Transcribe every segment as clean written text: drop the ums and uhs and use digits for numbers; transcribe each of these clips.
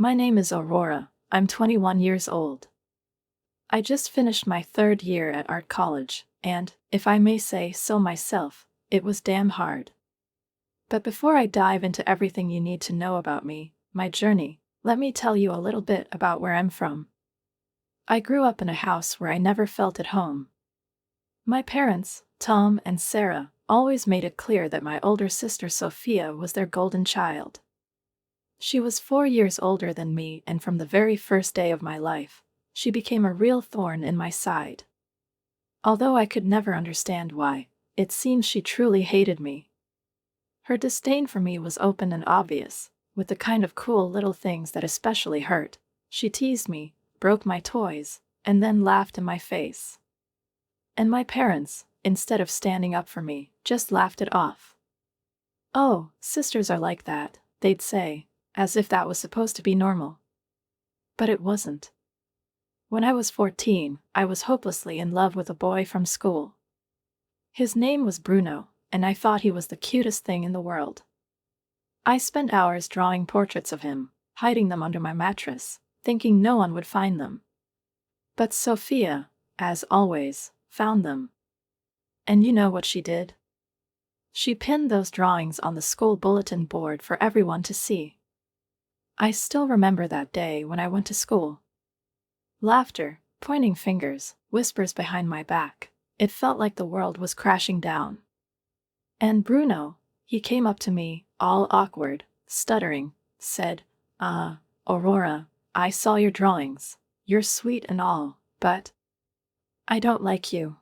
My name is Aurora. I'm 21 years old. I just finished my third year at art college, and, if I may say so myself, it was damn hard. But before I dive into everything you need to know about me, my journey, let me tell you a little bit about where I'm from. I grew up in a house where I never felt at home. My parents, Tom and Sarah, always made it clear that my older sister Sophia was their golden child. She was 4 years older than me, and from the very first day of my life, she became a real thorn in my side. Although I could never understand why, it seems she truly hated me. Her disdain for me was open and obvious, with the kind of cool little things that especially hurt. She teased me, broke my toys, and then laughed in my face. And my parents, instead of standing up for me, just laughed it off. "Oh, sisters are like that," they'd say, as if that was supposed to be normal. But it wasn't. When I was 14, I was hopelessly in love with a boy from school. His name was Bruno, and I thought he was the cutest thing in the world. I spent hours drawing portraits of him, hiding them under my mattress, thinking no one would find them. But Sophia, as always, found them. And you know what she did? She pinned those drawings on the school bulletin board for everyone to see. I still remember that day when I went to school. Laughter, pointing fingers, whispers behind my back. It felt like the world was crashing down. And Bruno, he came up to me, all awkward, stuttering, said, Aurora, I saw your drawings. You're sweet and all, but I don't like you."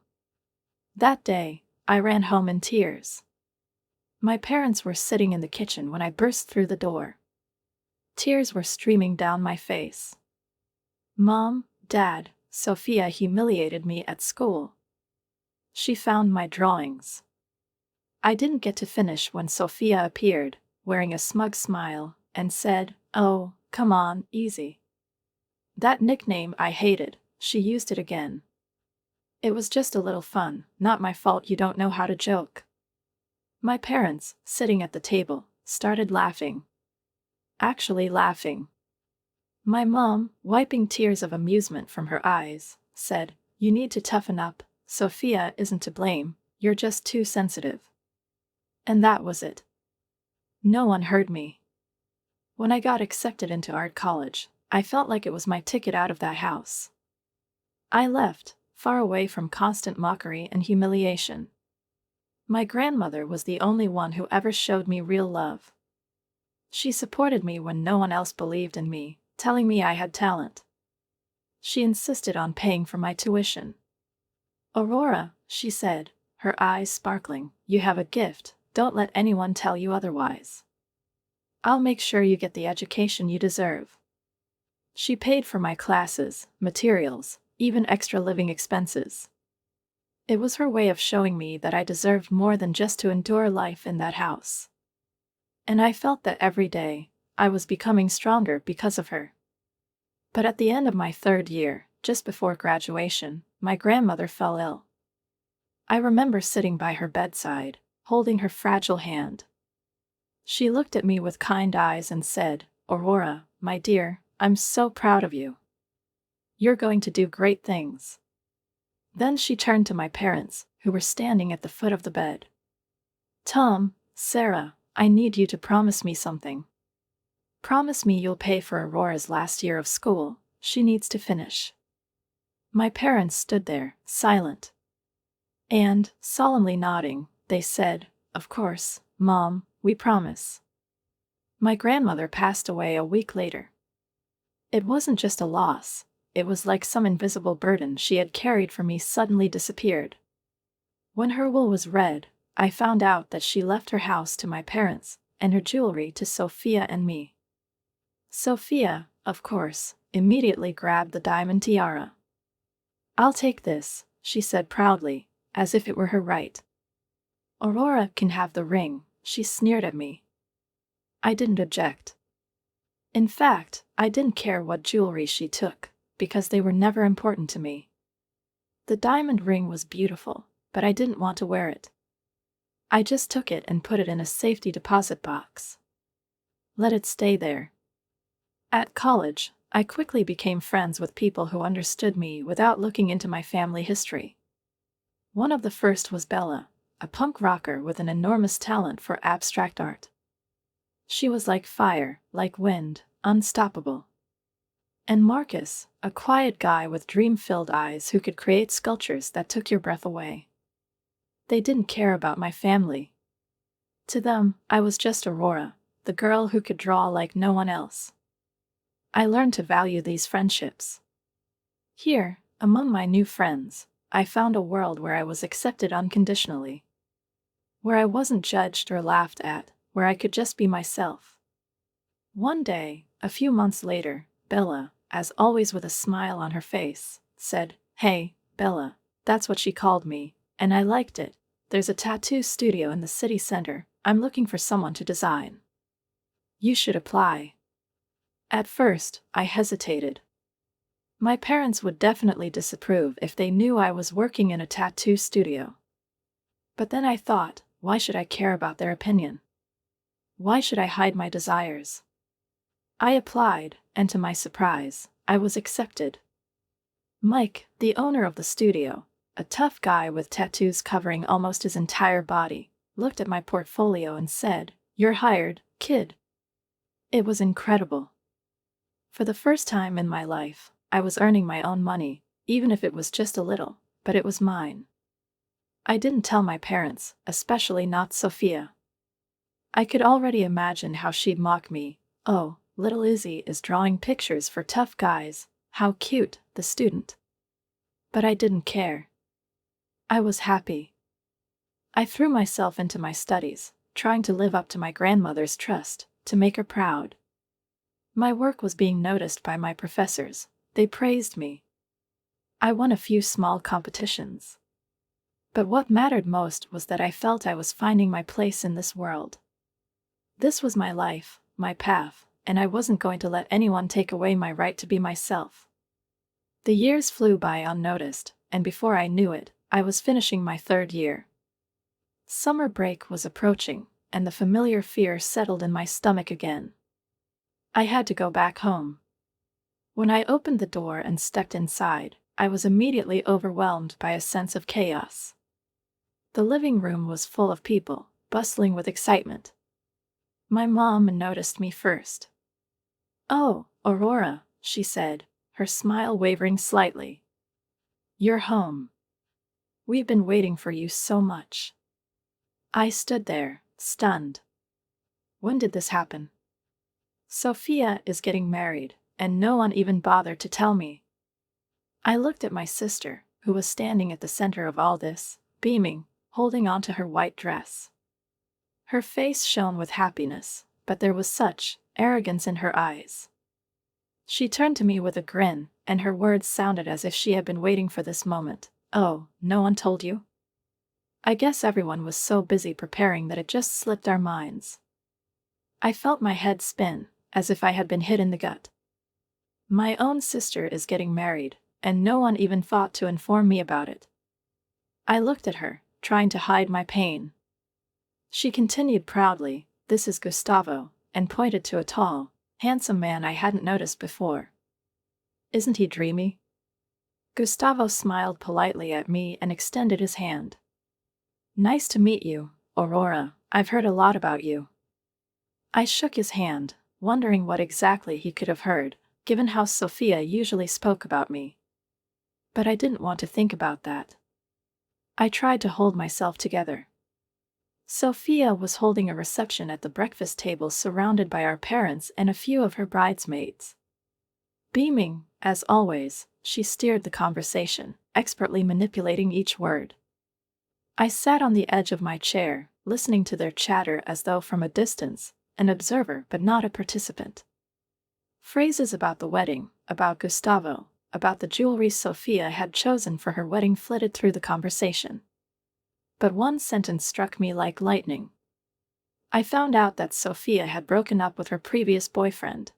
That day, I ran home in tears. My parents were sitting in the kitchen when I burst through the door. Tears were streaming down my face. "Mom, Dad, Sophia humiliated me at school. She found my drawings." I didn't get to finish when Sophia appeared, wearing a smug smile, and said, "Oh, come on, easy." That nickname I hated, she used it again. "It was just a little fun, not my fault you don't know how to joke." My parents, sitting at the table, started laughing. Actually laughing. My mom, wiping tears of amusement from her eyes, said, "You need to toughen up. Sophia isn't to blame, you're just too sensitive." And that was it. No one heard me. When I got accepted into art college, I felt like it was my ticket out of that house. I left, far away from constant mockery and humiliation. My grandmother was the only one who ever showed me real love. She supported me when no one else believed in me, telling me I had talent. She insisted on paying for my tuition. "Aurora," she said, her eyes sparkling, "you have a gift, don't let anyone tell you otherwise. I'll make sure you get the education you deserve." She paid for my classes, materials, even extra living expenses. It was her way of showing me that I deserved more than just to endure life in that house. And I felt that every day, I was becoming stronger because of her. But at the end of my third year, just before graduation, my grandmother fell ill. I remember sitting by her bedside, holding her fragile hand. She looked at me with kind eyes and said, "Aurora, my dear, I'm so proud of you. You're going to do great things." Then she turned to my parents, who were standing at the foot of the bed. "Tom, Sarah, I need you to promise me something. Promise me you'll pay for Aurora's last year of school. She needs to finish." My parents stood there, silent. And, solemnly nodding, they said, "Of course, Mom, we promise." My grandmother passed away a week later. It wasn't just a loss, it was like some invisible burden she had carried for me suddenly disappeared. When her will was read, I found out that she left her house to my parents, and her jewelry to Sophia and me. Sophia, of course, immediately grabbed the diamond tiara. "I'll take this," she said proudly, as if it were her right. "Aurora can have the ring," she sneered at me. I didn't object. In fact, I didn't care what jewelry she took, because they were never important to me. The diamond ring was beautiful, but I didn't want to wear it. I just took it and put it in a safety deposit box. Let it stay there. At college, I quickly became friends with people who understood me without looking into my family history. One of the first was Bella, a punk rocker with an enormous talent for abstract art. She was like fire, like wind, unstoppable. And Marcus, a quiet guy with dream-filled eyes who could create sculptures that took your breath away. They didn't care about my family. To them, I was just Aurora, the girl who could draw like no one else. I learned to value these friendships. Here, among my new friends, I found a world where I was accepted unconditionally. Where I wasn't judged or laughed at, where I could just be myself. One day, a few months later, Bella, as always with a smile on her face, said, "Hey, Bella," that's what she called me, and I liked it. "There's a tattoo studio in the city center. I'm looking for someone to design. You should apply." At first, I hesitated. My parents would definitely disapprove if they knew I was working in a tattoo studio. But then I thought, why should I care about their opinion? Why should I hide my desires? I applied, and to my surprise, I was accepted. Mike, the owner of the studio, a tough guy with tattoos covering almost his entire body, looked at my portfolio and said, "You're hired, kid." It was incredible. For the first time in my life, I was earning my own money, even if it was just a little, but it was mine. I didn't tell my parents, especially not Sophia. I could already imagine how she'd mock me. "Oh, little Izzy is drawing pictures for tough guys. How cute, the student." But I didn't care. I was happy. I threw myself into my studies, trying to live up to my grandmother's trust, to make her proud. My work was being noticed by my professors. They praised me. I won a few small competitions. But what mattered most was that I felt I was finding my place in this world. This was my life, my path, and I wasn't going to let anyone take away my right to be myself. The years flew by unnoticed, and before I knew it, I was finishing my third year. Summer break was approaching, and the familiar fear settled in my stomach again. I had to go back home. When I opened the door and stepped inside, I was immediately overwhelmed by a sense of chaos. The living room was full of people, bustling with excitement. My mom noticed me first. "Oh, Aurora," she said, her smile wavering slightly. "You're home. We've been waiting for you so much." I stood there, stunned. When did this happen? Sophia is getting married, and no one even bothered to tell me. I looked at my sister, who was standing at the center of all this, beaming, holding onto her white dress. Her face shone with happiness, but there was such arrogance in her eyes. She turned to me with a grin, and her words sounded as if she had been waiting for this moment. "Oh, no one told you?" I guess everyone was so busy preparing that it just slipped our minds. I felt my head spin, as if I had been hit in the gut. My own sister is getting married, and no one even thought to inform me about it. I looked at her, trying to hide my pain. She continued proudly, "This is Gustavo," and pointed to a tall, handsome man I hadn't noticed before. "Isn't he dreamy?" Gustavo smiled politely at me and extended his hand. "Nice to meet you, Aurora. I've heard a lot about you." I shook his hand, wondering what exactly he could have heard, given how Sophia usually spoke about me. But I didn't want to think about that. I tried to hold myself together. Sophia was holding a reception at the breakfast table surrounded by our parents and a few of her bridesmaids. Beaming, as always, she steered the conversation, expertly manipulating each word. I sat on the edge of my chair, listening to their chatter as though from a distance, an observer but not a participant. Phrases about the wedding, about Gustavo, about the jewelry Sophia had chosen for her wedding flitted through the conversation. But one sentence struck me like lightning. I found out that Sophia had broken up with her previous boyfriend.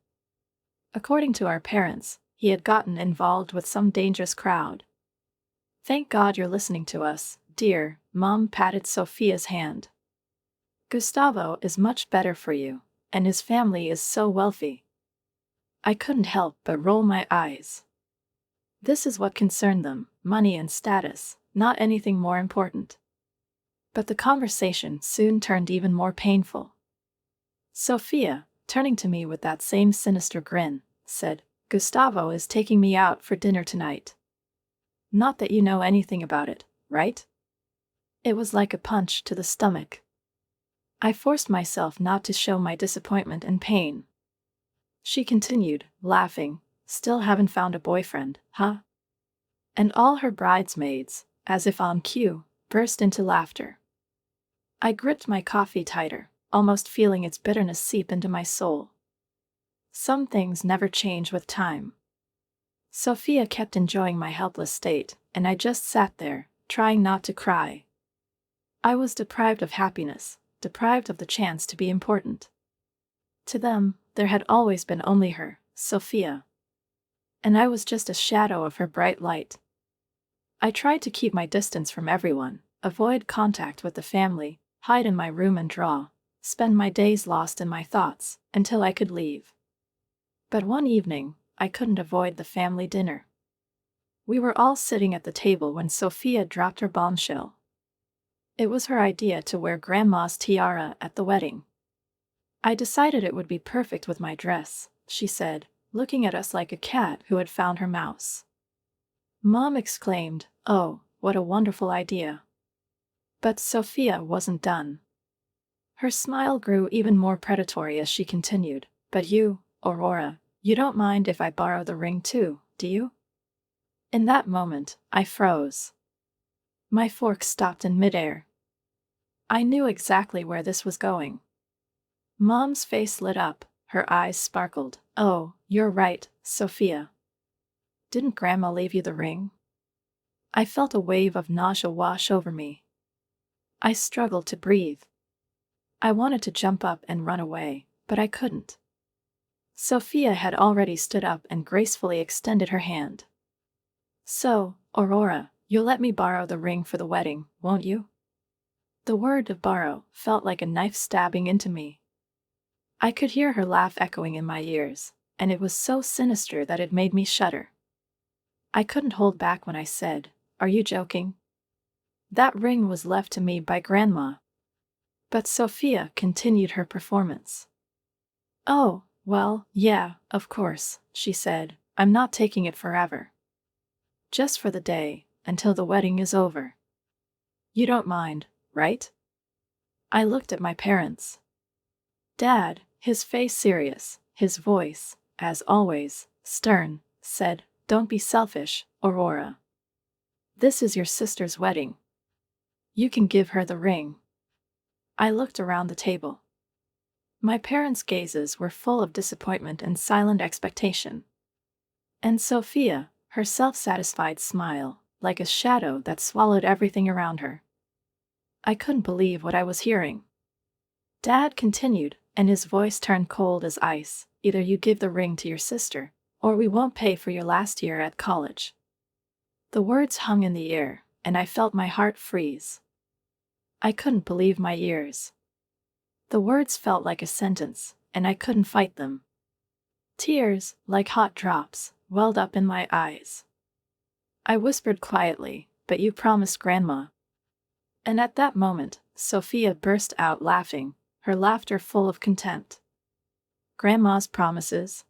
According to our parents, he had gotten involved with some dangerous crowd. "Thank God you're listening to us, dear," Mom patted Sophia's hand. "Gustavo is much better for you, and his family is so wealthy." I couldn't help but roll my eyes. This is what concerned them, money and status, not anything more important. But the conversation soon turned even more painful. Sophia, turning to me with that same sinister grin, said, "Gustavo is taking me out for dinner tonight. Not that you know anything about it, right?" It was like a punch to the stomach. I forced myself not to show my disappointment and pain. She continued, laughing, "Still haven't found a boyfriend, huh?" And all her bridesmaids, as if on cue, burst into laughter. I gripped my coffee tighter, almost feeling its bitterness seep into my soul. Some things never change with time. Sophia kept enjoying my helpless state, and I just sat there, trying not to cry. I was deprived of happiness, deprived of the chance to be important. To them, there had always been only her, Sophia. And I was just a shadow of her bright light. I tried to keep my distance from everyone, avoid contact with the family, hide in my room and draw, spend my days lost in my thoughts, until I could leave. But one evening, I couldn't avoid the family dinner. We were all sitting at the table when Sophia dropped her bombshell. It was her idea to wear Grandma's tiara at the wedding. "I decided it would be perfect with my dress," she said, looking at us like a cat who had found her mouse. Mom exclaimed, "Oh, what a wonderful idea." But Sophia wasn't done. Her smile grew even more predatory as she continued, "But you, Aurora, you don't mind if I borrow the ring too, do you?" In that moment, I froze. My fork stopped in midair. I knew exactly where this was going. Mom's face lit up, her eyes sparkled. "Oh, you're right, Sophia. Didn't Grandma leave you the ring?" I felt a wave of nausea wash over me. I struggled to breathe. I wanted to jump up and run away, but I couldn't. Sophia had already stood up and gracefully extended her hand. "So, Aurora, you'll let me borrow the ring for the wedding, won't you?" The word of borrow felt like a knife stabbing into me. I could hear her laugh echoing in my ears, and it was so sinister that it made me shudder. I couldn't hold back when I said, "Are you joking? That ring was left to me by Grandma." But Sophia continued her performance. "Oh, well, yeah, of course," she said. "I'm not taking it forever. Just for the day, until the wedding is over. You don't mind, right?" I looked at my parents. Dad, his face serious, his voice, as always, stern, said, "Don't be selfish, Aurora. This is your sister's wedding. You can give her the ring." I looked around the table. My parents' gazes were full of disappointment and silent expectation. And Sophia, her self-satisfied smile, like a shadow that swallowed everything around her. I couldn't believe what I was hearing. Dad continued, and his voice turned cold as ice, "Either you give the ring to your sister, or we won't pay for your last year at college." The words hung in the air, and I felt my heart freeze. I couldn't believe my ears. The words felt like a sentence, and I couldn't fight them. Tears, like hot drops, welled up in my eyes. I whispered quietly, "But you promised Grandma." And at that moment, Sophia burst out laughing, her laughter full of contempt. "Grandma's promises?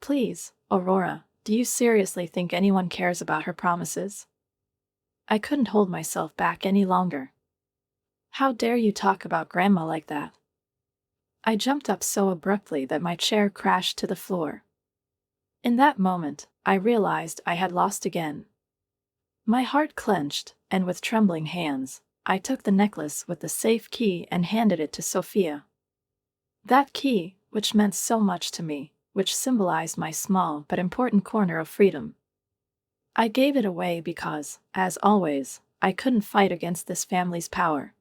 Please, Aurora, do you seriously think anyone cares about her promises?" I couldn't hold myself back any longer. "How dare you talk about Grandma like that?" I jumped up so abruptly that my chair crashed to the floor. In that moment, I realized I had lost again. My heart clenched, and with trembling hands, I took the necklace with the safe key and handed it to Sophia. That key, which meant so much to me, which symbolized my small but important corner of freedom. I gave it away because, as always, I couldn't fight against this family's power.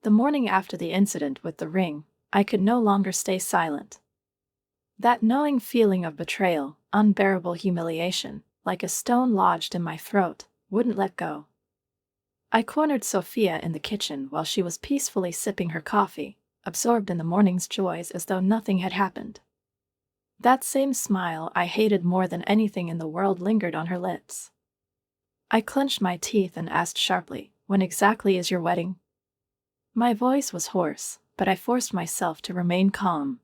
The morning after the incident with the ring, I could no longer stay silent. That gnawing feeling of betrayal, unbearable humiliation, like a stone lodged in my throat, wouldn't let go. I cornered Sophia in the kitchen while she was peacefully sipping her coffee, absorbed in the morning's joys as though nothing had happened. That same smile I hated more than anything in the world lingered on her lips. I clenched my teeth and asked sharply, "When exactly is your wedding?" My voice was hoarse, but I forced myself to remain calm.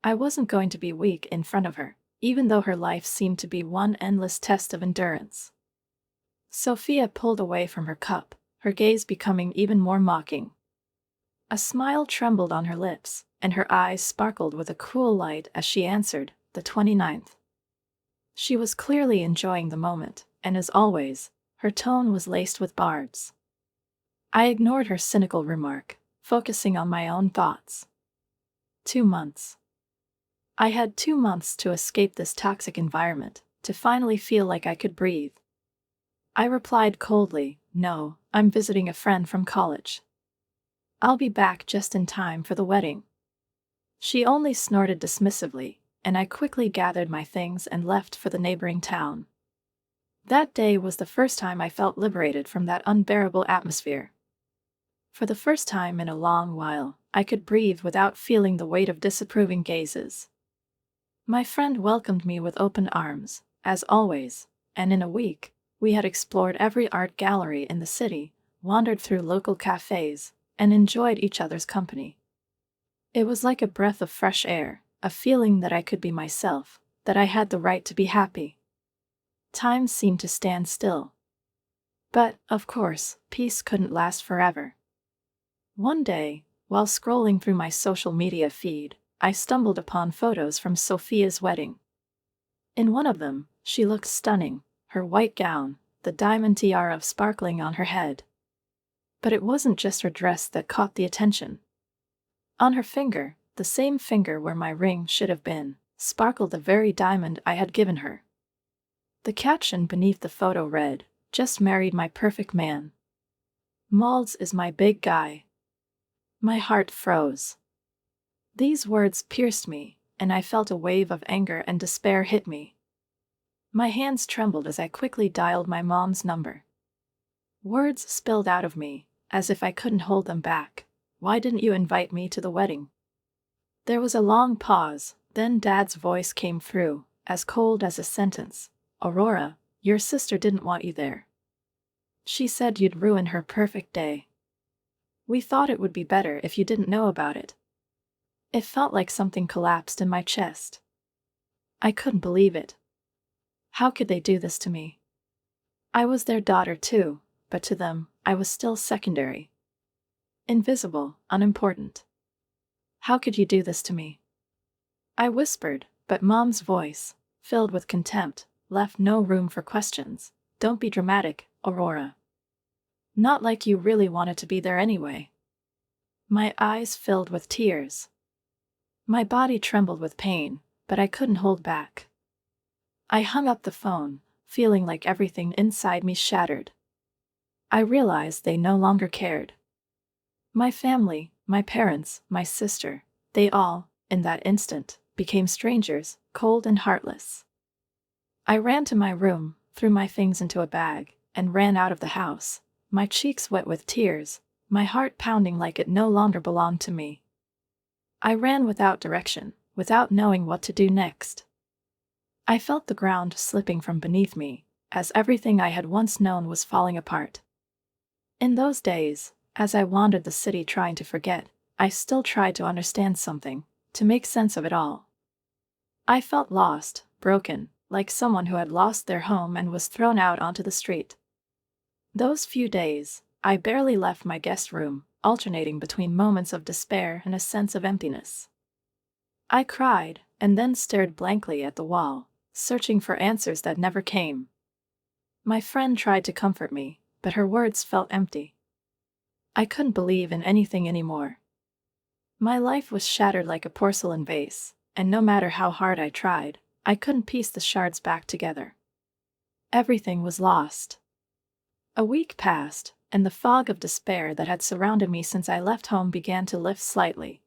I wasn't going to be weak in front of her, even though her life seemed to be one endless test of endurance. Sophia pulled away from her cup, her gaze becoming even more mocking. A smile trembled on her lips, and her eyes sparkled with a cruel light as she answered, "The 29th." She was clearly enjoying the moment, and as always, her tone was laced with bards. I ignored her cynical remark, focusing on my own thoughts. 2 months. I had 2 months to escape this toxic environment, to finally feel like I could breathe. I replied coldly, "No, I'm visiting a friend from college. I'll be back just in time for the wedding." She only snorted dismissively, and I quickly gathered my things and left for the neighboring town. That day was the first time I felt liberated from that unbearable atmosphere. For the first time in a long while, I could breathe without feeling the weight of disapproving gazes. My friend welcomed me with open arms, as always, and in a week, we had explored every art gallery in the city, wandered through local cafes, and enjoyed each other's company. It was like a breath of fresh air, a feeling that I could be myself, that I had the right to be happy. Time seemed to stand still. But, of course, peace couldn't last forever. One day, while scrolling through my social media feed, I stumbled upon photos from Sophia's wedding. In one of them, she looked stunning, her white gown, the diamond tiara sparkling on her head. But it wasn't just her dress that caught the attention. On her finger, the same finger where my ring should have been, sparkled the very diamond I had given her. The caption beneath the photo read, "Just married my perfect man. Malds is my big guy." My heart froze. These words pierced me, and I felt a wave of anger and despair hit me. My hands trembled as I quickly dialed my mom's number. Words spilled out of me, as if I couldn't hold them back. "Why didn't you invite me to the wedding?" There was a long pause, then Dad's voice came through, as cold as a sentence. "Aurora, your sister didn't want you there. She said you'd ruin her perfect day. We thought it would be better if you didn't know about it." It felt like something collapsed in my chest. I couldn't believe it. How could they do this to me? I was their daughter too, but to them, I was still secondary. Invisible, unimportant. "How could you do this to me?" I whispered, but Mom's voice, filled with contempt, left no room for questions. "Don't be dramatic, Aurora. Not like you really wanted to be there anyway." My eyes filled with tears. My body trembled with pain, but I couldn't hold back. I hung up the phone, feeling like everything inside me shattered. I realized they no longer cared. My family, my parents, my sister, they all, in that instant, became strangers, cold and heartless. I ran to my room, threw my things into a bag, and ran out of the house, my cheeks wet with tears, my heart pounding like it no longer belonged to me. I ran without direction, without knowing what to do next. I felt the ground slipping from beneath me, as everything I had once known was falling apart. In those days, as I wandered the city trying to forget, I still tried to understand something, to make sense of it all. I felt lost, broken, like someone who had lost their home and was thrown out onto the street. Those few days, I barely left my guest room, alternating between moments of despair and a sense of emptiness. I cried, and then stared blankly at the wall, searching for answers that never came. My friend tried to comfort me, but her words felt empty. I couldn't believe in anything anymore. My life was shattered like a porcelain vase, and no matter how hard I tried, I couldn't piece the shards back together. Everything was lost. A week passed, and the fog of despair that had surrounded me since I left home began to lift slightly.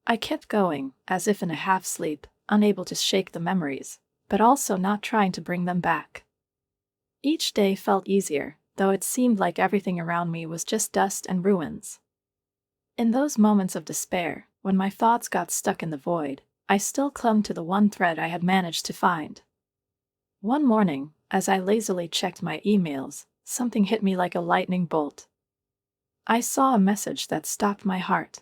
I kept going, as if in a half-sleep, unable to shake the memories, but also not trying to bring them back. Each day felt easier, though it seemed like everything around me was just dust and ruins. In those moments of despair, when my thoughts got stuck in the void, I still clung to the one thread I had managed to find. One morning, as I lazily checked my emails, something hit me like a lightning bolt. I saw a message that stopped my heart.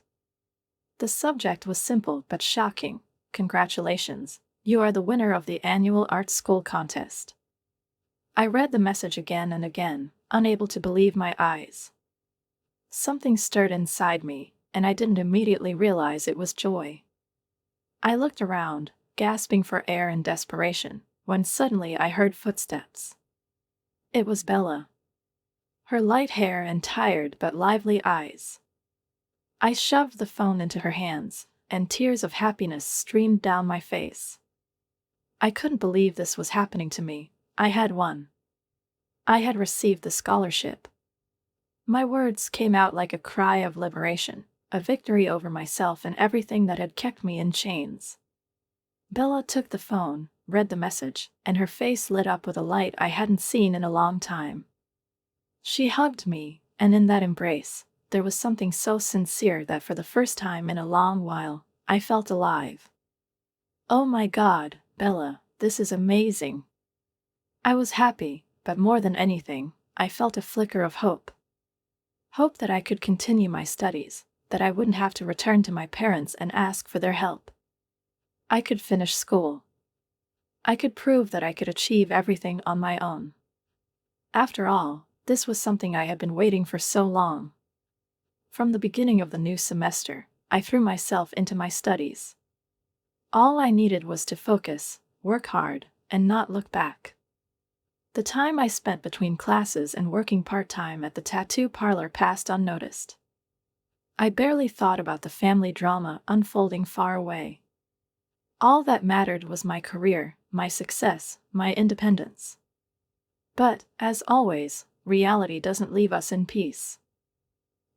The subject was simple but shocking. Congratulations, you are the winner of the annual art school contest. I read the message again and again, unable to believe my eyes. Something stirred inside me, and I didn't immediately realize it was joy. I looked around, gasping for air in desperation, when suddenly I heard footsteps. It was Bella. Her light hair and tired but lively eyes. I shoved the phone into her hands, and tears of happiness streamed down my face. I couldn't believe this was happening to me. I had won. I had received the scholarship. My words came out like a cry of liberation, a victory over myself and everything that had kept me in chains. Bella took the phone, read the message, and her face lit up with a light I hadn't seen in a long time. She hugged me, and in that embrace, there was something so sincere that for the first time in a long while, I felt alive. Oh my God, Bella, this is amazing. I was happy, but more than anything, I felt a flicker of hope. Hope that I could continue my studies, that I wouldn't have to return to my parents and ask for their help. I could finish school. I could prove that I could achieve everything on my own. After all, this was something I had been waiting for so long. From the beginning of the new semester, I threw myself into my studies. All I needed was to focus, work hard, and not look back. The time I spent between classes and working part-time at the tattoo parlor passed unnoticed. I barely thought about the family drama unfolding far away. All that mattered was my career, my success, my independence. But, as always, reality doesn't leave us in peace.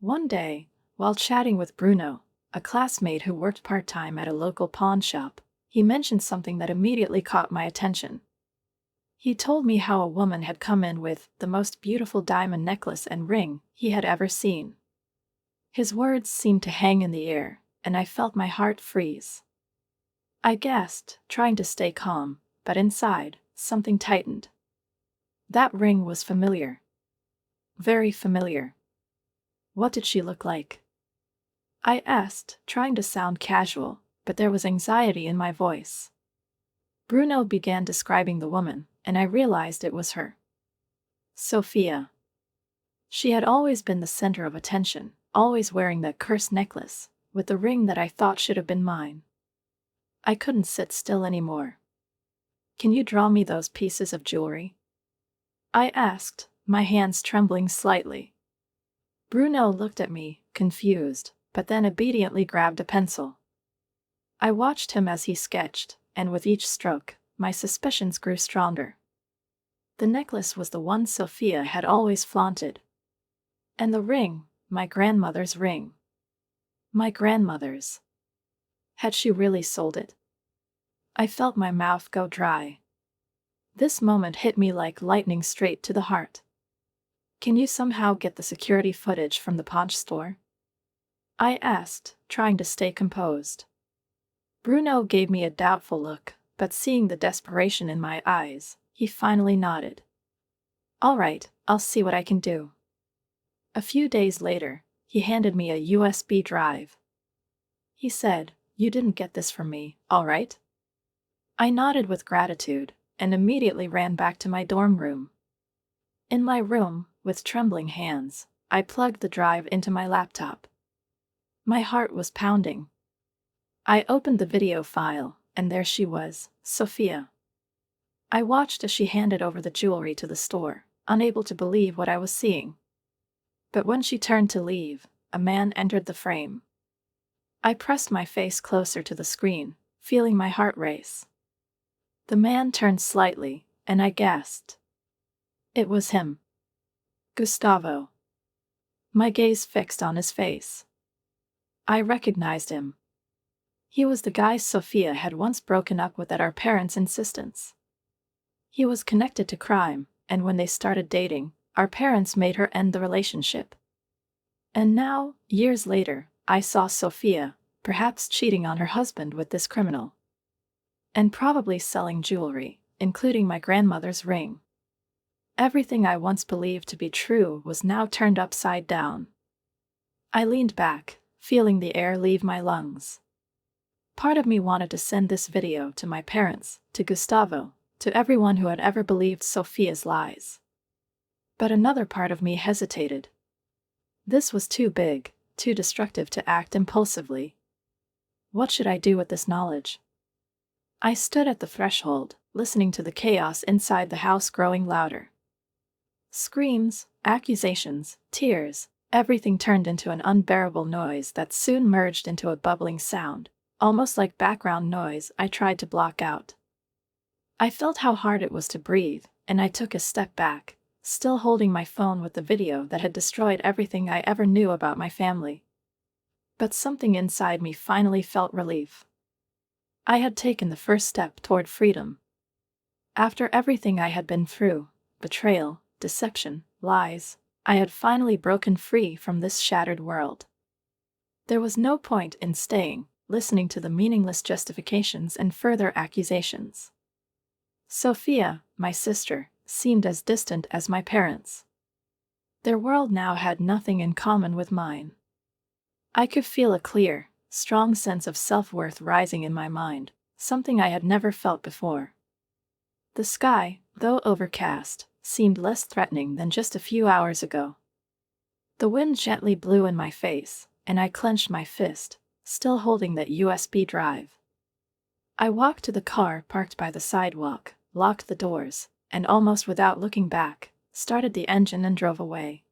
One day, while chatting with Bruno, a classmate who worked part-time at a local pawn shop, he mentioned something that immediately caught my attention. He told me how a woman had come in with the most beautiful diamond necklace and ring he had ever seen. His words seemed to hang in the air, and I felt my heart freeze. I gasped, trying to stay calm, but inside, something tightened. That ring was familiar. Very familiar. What did she look like? I asked, trying to sound casual, but there was anxiety in my voice. Bruno began describing the woman, and I realized it was her. Sophia. She had always been the center of attention, always wearing that cursed necklace, with the ring that I thought should have been mine. I couldn't sit still anymore. Can you draw me those pieces of jewelry? I asked, my hands trembling slightly. Bruno looked at me, confused, but then obediently grabbed a pencil. I watched him as he sketched, and with each stroke, my suspicions grew stronger. The necklace was the one Sophia had always flaunted. And the ring, my grandmother's ring. My grandmother's. Had she really sold it? I felt my mouth go dry. This moment hit me like lightning straight to the heart. Can you somehow get the security footage from the pawn store? I asked, trying to stay composed. Bruno gave me a doubtful look, but seeing the desperation in my eyes, he finally nodded. All right, I'll see what I can do. A few days later, he handed me a USB drive. He said, "You didn't get this from me, all right?" I nodded with gratitude, and immediately ran back to my dorm room. In my room, with trembling hands, I plugged the drive into my laptop. My heart was pounding. I opened the video file, and there she was, Sophia. I watched as she handed over the jewelry to the store, unable to believe what I was seeing. But when she turned to leave, a man entered the frame. I pressed my face closer to the screen, feeling my heart race. The man turned slightly, and I gasped. It was him. Gustavo. My gaze fixed on his face. I recognized him. He was the guy Sophia had once broken up with at our parents' insistence. He was connected to crime, and when they started dating, our parents made her end the relationship. And now, years later, I saw Sophia, perhaps cheating on her husband with this criminal, and probably selling jewelry, including my grandmother's ring. Everything I once believed to be true was now turned upside down. I leaned back, feeling the air leave my lungs. Part of me wanted to send this video to my parents, to Gustavo, to everyone who had ever believed Sophia's lies. But another part of me hesitated. This was too big, too destructive to act impulsively. What should I do with this knowledge? I stood at the threshold, listening to the chaos inside the house growing louder. Screams, accusations, tears, everything turned into an unbearable noise that soon merged into a bubbling sound, almost like background noise I tried to block out. I felt how hard it was to breathe, and I took a step back, still holding my phone with the video that had destroyed everything I ever knew about my family. But something inside me finally felt relief. I had taken the first step toward freedom. After everything I had been through, betrayal, deception, lies, I had finally broken free from this shattered world. There was no point in staying, listening to the meaningless justifications and further accusations. Sophia, my sister, seemed as distant as my parents. Their world now had nothing in common with mine. I could feel a clear, strong sense of self-worth rising in my mind, something I had never felt before. The sky, though overcast, seemed less threatening than just a few hours ago. The wind gently blew in my face, and I clenched my fist, still holding that USB drive. I walked to the car parked by the sidewalk, locked the doors, and almost without looking back, started the engine and drove away.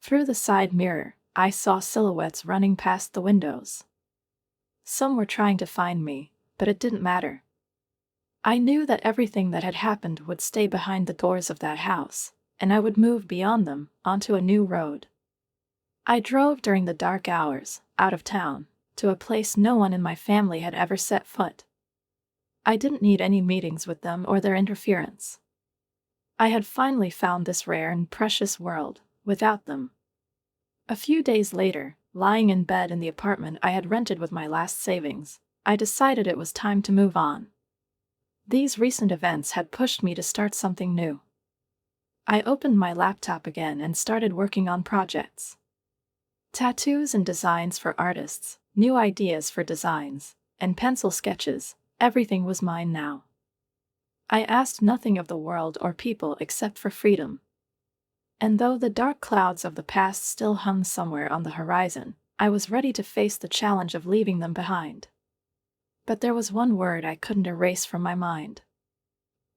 Through the side mirror, I saw silhouettes running past the windows. Some were trying to find me, but it didn't matter. I knew that everything that had happened would stay behind the doors of that house, and I would move beyond them, onto a new road. I drove during the dark hours, out of town, to a place no one in my family had ever set foot. I didn't need any meetings with them or their interference. I had finally found this rare and precious world, without them. A few days later, lying in bed in the apartment I had rented with my last savings, I decided it was time to move on. These recent events had pushed me to start something new. I opened my laptop again and started working on projects. Tattoos and designs for artists, new ideas for designs, and pencil sketches, everything was mine now. I asked nothing of the world or people except for freedom. And though the dark clouds of the past still hung somewhere on the horizon, I was ready to face the challenge of leaving them behind. But there was one word I couldn't erase from my mind.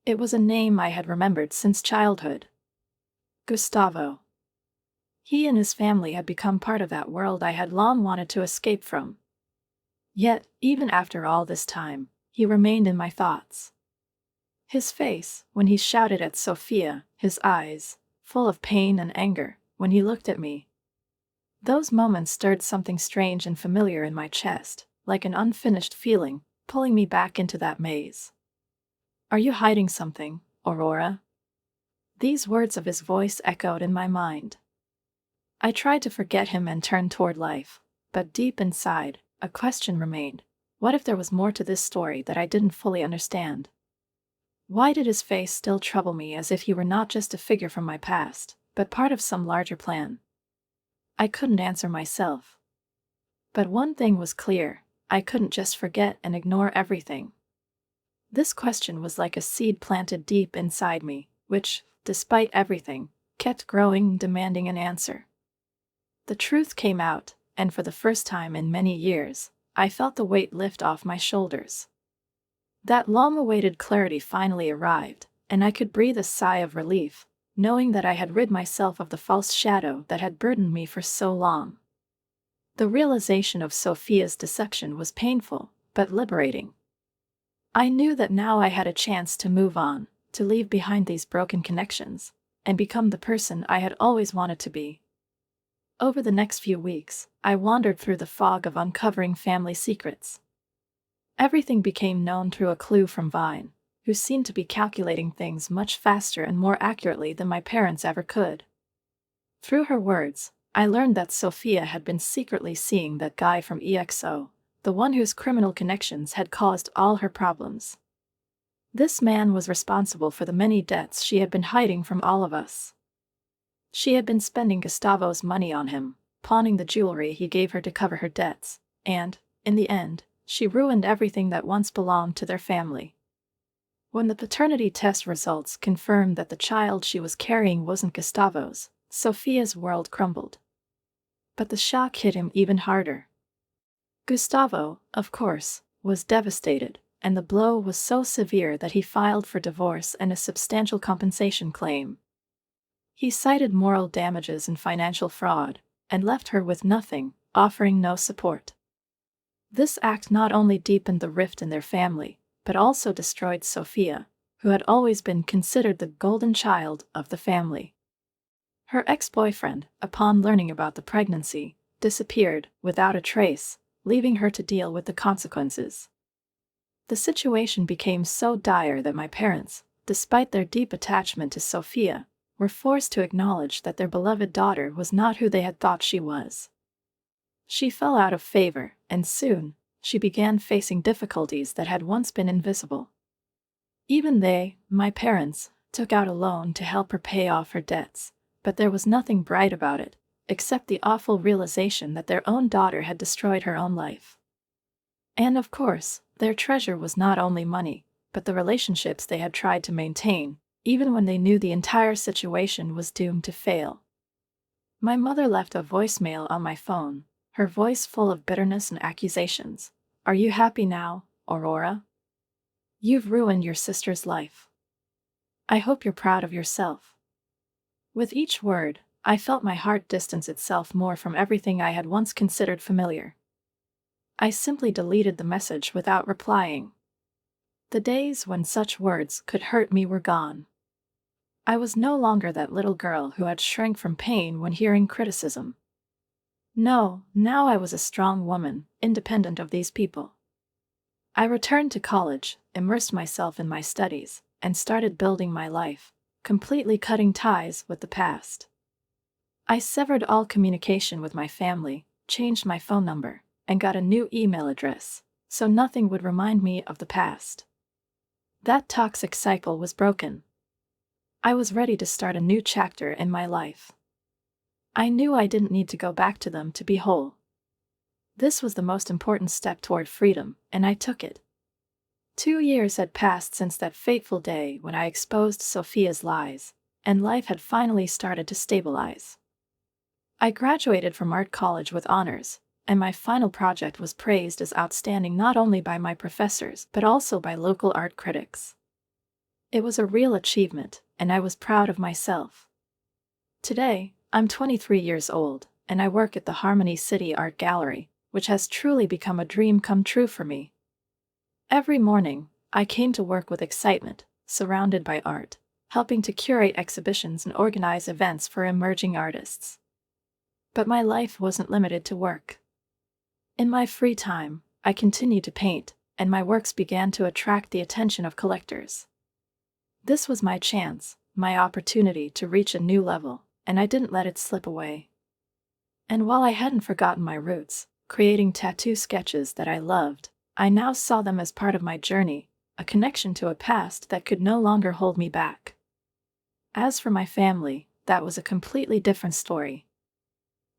It was a name I had remembered since childhood. Gustavo. He and his family had become part of that world I had long wanted to escape from. Yet, even after all this time, he remained in my thoughts. His face, when he shouted at Sophia, his eyes, full of pain and anger, when he looked at me. Those moments stirred something strange and familiar in my chest, like an unfinished feeling, pulling me back into that maze. "Are you hiding something, Aurora?" These words of his voice echoed in my mind. I tried to forget him and turn toward life, but deep inside, a question remained. What if there was more to this story that I didn't fully understand? Why did his face still trouble me as if he were not just a figure from my past, but part of some larger plan? I couldn't answer myself. But one thing was clear, I couldn't just forget and ignore everything. This question was like a seed planted deep inside me, which, despite everything, kept growing and demanding an answer. The truth came out, and for the first time in many years, I felt the weight lift off my shoulders. That long-awaited clarity finally arrived, and I could breathe a sigh of relief, knowing that I had rid myself of the false shadow that had burdened me for so long. The realization of Sophia's deception was painful, but liberating. I knew that now I had a chance to move on, to leave behind these broken connections, and become the person I had always wanted to be. Over the next few weeks, I wandered through the fog of uncovering family secrets. Everything became known through a clue from Vine, who seemed to be calculating things much faster and more accurately than my parents ever could. Through her words, I learned that Sophia had been secretly seeing that guy from EXO, the one whose criminal connections had caused all her problems. This man was responsible for the many debts she had been hiding from all of us. She had been spending Gustavo's money on him, pawning the jewelry he gave her to cover her debts, and, in the end, she ruined everything that once belonged to their family. When the paternity test results confirmed that the child she was carrying wasn't Gustavo's, Sophia's world crumbled. But the shock hit him even harder. Gustavo, of course, was devastated, and the blow was so severe that he filed for divorce and a substantial compensation claim. He cited moral damages and financial fraud, and left her with nothing, offering no support. This act not only deepened the rift in their family, but also destroyed Sophia, who had always been considered the golden child of the family. Her ex-boyfriend, upon learning about the pregnancy, disappeared without a trace, leaving her to deal with the consequences. The situation became so dire that my parents, despite their deep attachment to Sophia, were forced to acknowledge that their beloved daughter was not who they had thought she was. She fell out of favor, and soon, she began facing difficulties that had once been invisible. Even they, my parents, took out a loan to help her pay off her debts, but there was nothing bright about it, except the awful realization that their own daughter had destroyed her own life. And of course, their treasure was not only money, but the relationships they had tried to maintain, even when they knew the entire situation was doomed to fail. My mother left a voicemail on my phone, her voice full of bitterness and accusations. "Are you happy now, Aurora? You've ruined your sister's life. I hope you're proud of yourself." With each word, I felt my heart distance itself more from everything I had once considered familiar. I simply deleted the message without replying. The days when such words could hurt me were gone. I was no longer that little girl who had shrank from pain when hearing criticism. No, now I was a strong woman, independent of these people. I returned to college, immersed myself in my studies, and started building my life, completely cutting ties with the past. I severed all communication with my family, changed my phone number, and got a new email address, so nothing would remind me of the past. That toxic cycle was broken. I was ready to start a new chapter in my life. I knew I didn't need to go back to them to be whole. This was the most important step toward freedom, and I took it. 2 years had passed since that fateful day when I exposed Sophia's lies, and life had finally started to stabilize. I graduated from art college with honors, and my final project was praised as outstanding not only by my professors but also by local art critics. It was a real achievement, and I was proud of myself. Today, I'm 23 years old, and I work at the Harmony City Art Gallery, which has truly become a dream come true for me. Every morning, I came to work with excitement, surrounded by art, helping to curate exhibitions and organize events for emerging artists. But my life wasn't limited to work. In my free time, I continued to paint, and my works began to attract the attention of collectors. This was my chance, my opportunity to reach a new level, and I didn't let it slip away. And while I hadn't forgotten my roots, creating tattoo sketches that I loved, I now saw them as part of my journey, a connection to a past that could no longer hold me back. As for my family, that was a completely different story.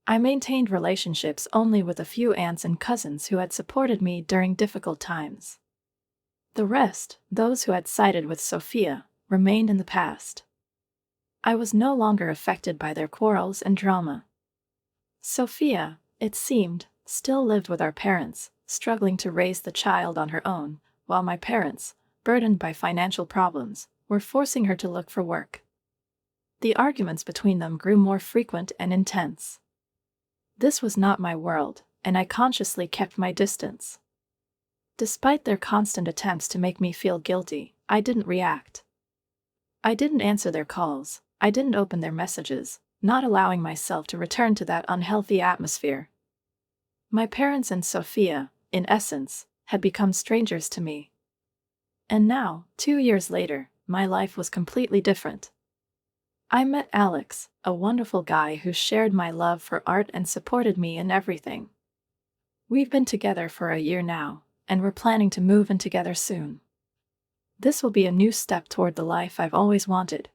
I maintained relationships only with a few aunts and cousins who had supported me during difficult times. The rest, those who had sided with Sophia, remained in the past. I was no longer affected by their quarrels and drama. Sophia, it seemed, still lived with our parents, struggling to raise the child on her own, while my parents, burdened by financial problems, were forcing her to look for work. The arguments between them grew more frequent and intense. This was not my world, and I consciously kept my distance. Despite their constant attempts to make me feel guilty, I didn't react. I didn't answer their calls, I didn't open their messages, not allowing myself to return to that unhealthy atmosphere. My parents and Sophia, in essence, had become strangers to me. And now, 2 years later, my life was completely different. I met Alex, a wonderful guy who shared my love for art and supported me in everything. We've been together for a year now, and we're planning to move in together soon. This will be a new step toward the life I've always wanted,